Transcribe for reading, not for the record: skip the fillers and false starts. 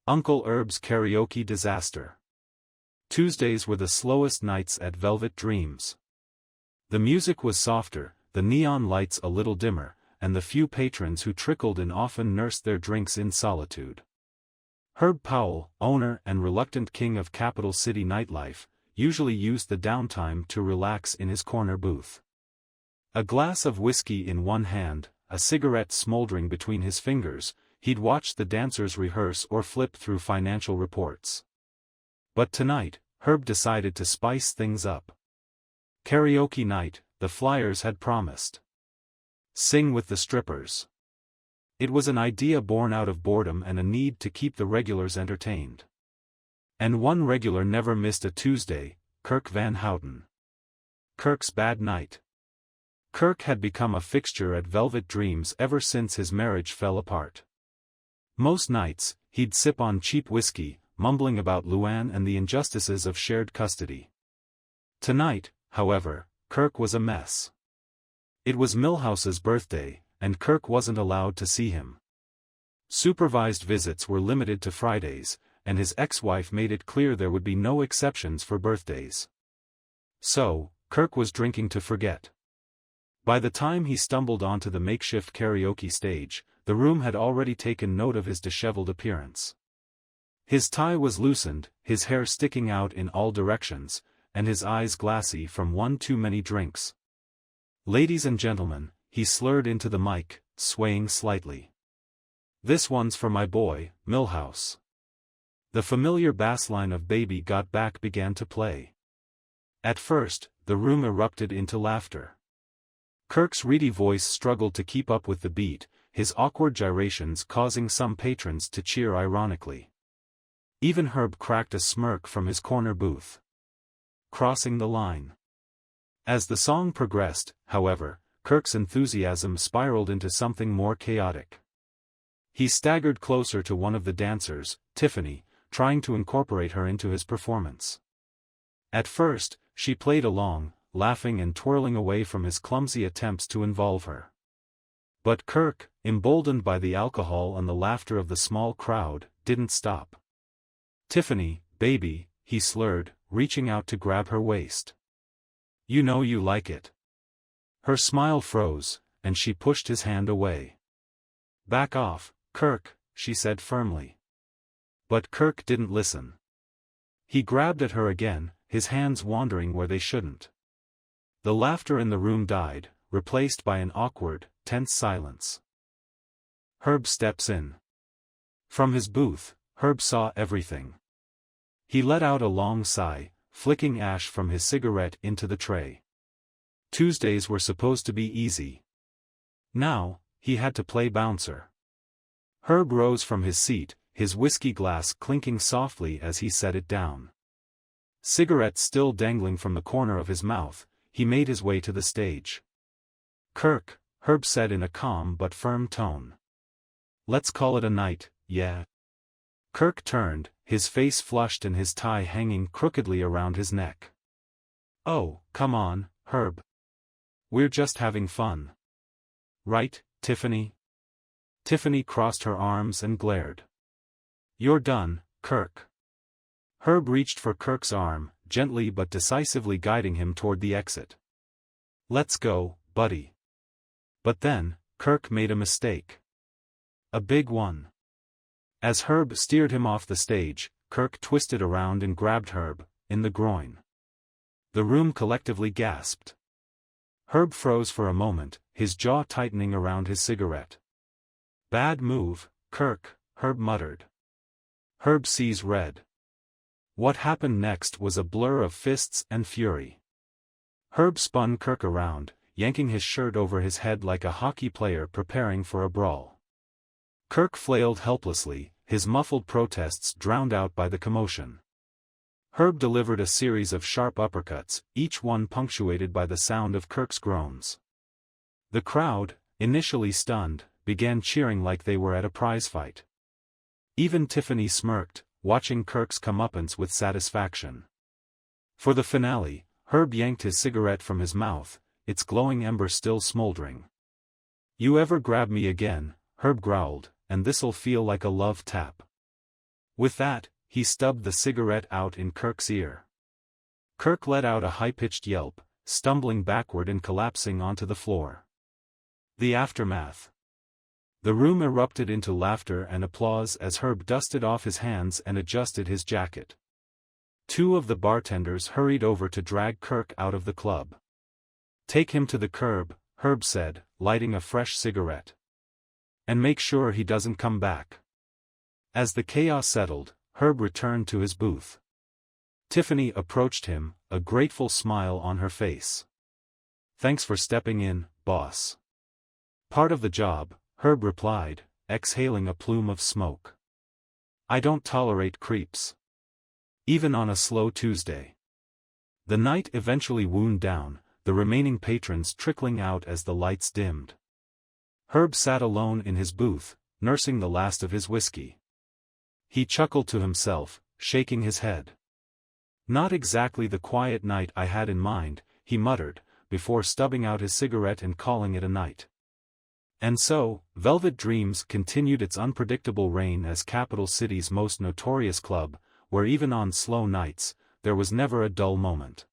Unky Herbs karaoke disaster. Tuesdays were the slowest nights at Velvet Dreams. The music was softer, the neon lights a little dimmer, and the few patrons who trickled in often nursed their drinks in solitude. Herb Powell, owner and reluctant king of capital city nightlife, usually used the downtime to relax in his corner booth. A glass of whiskey in one hand, a cigarette smoldering between his fingers, he'd watch the dancers rehearse or flip through financial reports. But tonight, Herb decided to spice things up. Karaoke night, the flyers had promised. Sing with the strippers. It was an idea born out of boredom and a need to keep the regulars entertained. And one regular never missed a Tuesday, Kirk Van Houten. Kirk's bad night. Kirk had become a fixture at Velvet Dreams ever since his marriage fell apart. Most nights, he'd sip on cheap whiskey, mumbling about Luann and the injustices of shared custody. Tonight, however, Kirk was a mess. It was Milhouse's birthday, and Kirk wasn't allowed to see him. Supervised visits were limited to Fridays, and his ex-wife made it clear there would be no exceptions for birthdays. So, Kirk was drinking to forget. By the time he stumbled onto the makeshift karaoke stage, the room had already taken note of his disheveled appearance. His tie was loosened, his hair sticking out in all directions, and his eyes glassy from one too many drinks. "Ladies and gentlemen," he slurred into the mic, swaying slightly. "This one's for my boy, Milhouse." The familiar bass line of Baby Got Back began to play. At first, the room erupted into laughter. Kirk's reedy voice struggled to keep up with the beat, his awkward gyrations causing some patrons to cheer ironically. Even Herb cracked a smirk from his corner booth. Crossing the line. As the song progressed, however, Kirk's enthusiasm spiraled into something more chaotic. He staggered closer to one of the dancers, Tiffany, trying to incorporate her into his performance. At first, she played along, laughing and twirling away from his clumsy attempts to involve her. But Kirk, emboldened by the alcohol and the laughter of the small crowd, didn't stop. "Tiffany, baby," he slurred, reaching out to grab her waist. "You know you like it." Her smile froze, and she pushed his hand away. "Back off, Kirk," she said firmly. But Kirk didn't listen. He grabbed at her again, his hands wandering where they shouldn't. The laughter in the room died, replaced by an awkward, tense silence. Herb steps in. From his booth, Herb saw everything. He let out a long sigh, flicking ash from his cigarette into the tray. Tuesdays were supposed to be easy. Now, he had to play bouncer. Herb rose from his seat, his whiskey glass clinking softly as he set it down. Cigarette still dangling from the corner of his mouth, he made his way to the stage. "Kirk," Herb said in a calm but firm tone. "Let's call it a night, yeah?" Kirk turned, his face flushed and his tie hanging crookedly around his neck. "Oh, come on, Herb. We're just having fun. Right, Tiffany?" Tiffany crossed her arms and glared. "You're done, Kirk." Herb reached for Kirk's arm, gently but decisively guiding him toward the exit. "Let's go, buddy." But then, Kirk made a mistake. A big one. As Herb steered him off the stage, Kirk twisted around and grabbed Herb, in the groin. The room collectively gasped. Herb froze for a moment, his jaw tightening around his cigarette. "Bad move, Kirk," Herb muttered. Herb sees red. What happened next was a blur of fists and fury. Herb spun Kirk around, yanking his shirt over his head like a hockey player preparing for a brawl. Kirk flailed helplessly, his muffled protests drowned out by the commotion. Herb delivered a series of sharp uppercuts, each one punctuated by the sound of Kirk's groans. The crowd, initially stunned, began cheering like they were at a prize fight. Even Tiffany smirked, watching Kirk's comeuppance with satisfaction. For the finale, Herb yanked his cigarette from his mouth, its glowing ember still smoldering. "You ever grab me again," Herb growled, "and this'll feel like a love tap." With that, he stubbed the cigarette out in Kirk's ear. Kirk let out a high-pitched yelp, stumbling backward and collapsing onto the floor. The aftermath. The room erupted into laughter and applause as Herb dusted off his hands and adjusted his jacket. Two of the bartenders hurried over to drag Kirk out of the club. "Take him to the curb," Herb said, lighting a fresh cigarette. "And make sure he doesn't come back." As the chaos settled, Herb returned to his booth. Tiffany approached him, a grateful smile on her face. "Thanks for stepping in, boss." "Part of the job," Herb replied, exhaling a plume of smoke. "I don't tolerate creeps. Even on a slow Tuesday." The night eventually wound down, the remaining patrons trickling out as the lights dimmed. Herb sat alone in his booth, nursing the last of his whiskey. He chuckled to himself, shaking his head. "Not exactly the quiet night I had in mind," he muttered, before stubbing out his cigarette and calling it a night. And so, Velvet Dreams continued its unpredictable reign as Capital City's most notorious club, where even on slow nights, there was never a dull moment.